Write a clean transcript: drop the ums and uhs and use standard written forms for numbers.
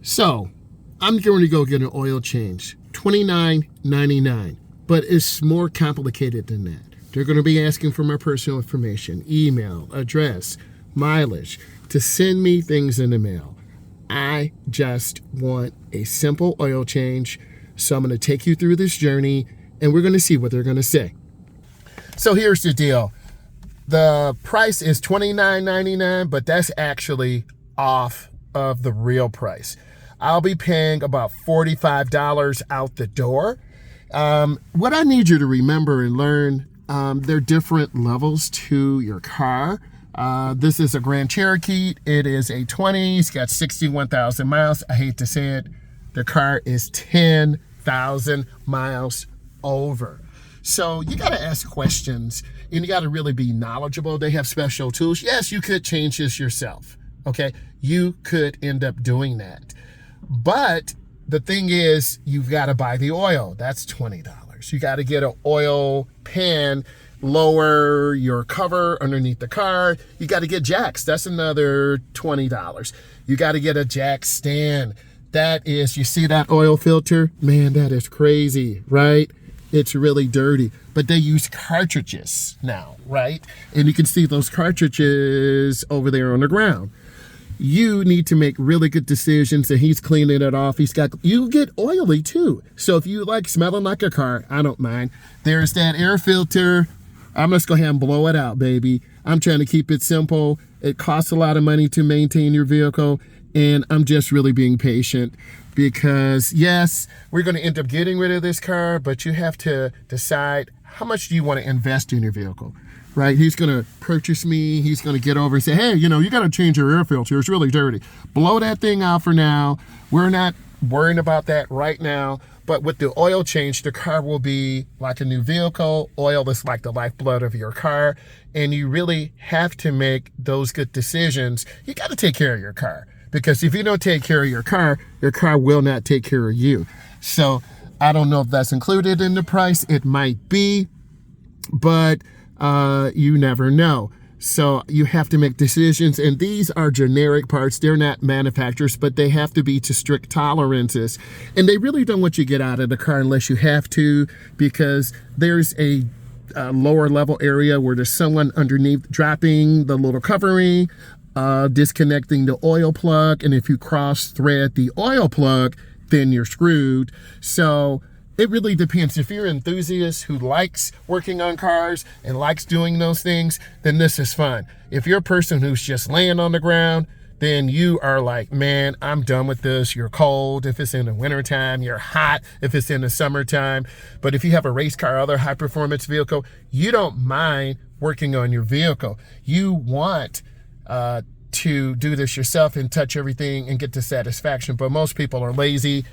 So I'm going to go get an oil change, $29.99, but it's more complicated than that. They're going to be asking for my personal information, email, address, mileage, to send me things in the mail. I just want a simple oil change. So I'm going to take you through this journey and we're going to see what they're going to say. So here's the deal. The price is $29.99, but that's actually off of the real price. I'll be paying about $45 out the door. What I need you to remember and learn, there are different levels to your car. This is a Grand Cherokee. It is a 20. It's got 61,000 miles. I hate to say it. The car is 10,000 miles over. So you got to ask questions and you got to really be knowledgeable. They have special tools. Yes, you could change this yourself. Okay. You could end up doing that. But the thing is, you've got to buy the oil. That's $20. You got to get an oil pan, lower your cover underneath the car. You got to get jacks. That's another $20. You got to get a jack stand. That is, you see that oil filter? Man, that is crazy, right? It's really dirty, but they use cartridges now, right? And you can see those cartridges over there on the ground. You need to make really good decisions, and he's cleaning it off. You get oily too. So if you like smelling like a car, I don't mind. There's that air filter. I'm just going to go ahead and blow it out, baby. I'm trying to keep it simple. It costs a lot of money to maintain your vehicle, and I'm just really being patient because, yes, we're going to end up getting rid of this car, but you have to decide how much do you want to invest in your vehicle, right? He's going to purchase me. He's going to get over and say, hey, you got to change your air filter. It's really dirty. Blow that thing out for now. We're not worrying about that right now. But with the oil change, the car will be like a new vehicle. Oil is like the lifeblood of your car. And you really have to make those good decisions. You got to take care of your car. Because if you don't take care of your car will not take care of you. So I don't know if that's included in the price. It might be, but you never know. So you have to make decisions, and these are generic parts. They're not manufacturers, but they have to be to strict tolerances. And they really don't want you to get out of the car unless you have to, because there's a lower level area where there's someone underneath dropping the little covering, disconnecting the oil plug. And if you cross thread the oil plug, then you're screwed. So it really depends. If you're an enthusiast who likes working on cars and likes doing those things, then this is fun. If you're a person who's just laying on the ground, then you are like, man, I'm done with this. You're cold if it's in the wintertime. You're hot if it's in the summertime. But if you have a race car or other high performance vehicle, you don't mind working on your vehicle. You want to do this yourself and touch everything and get the satisfaction. But most people are lazy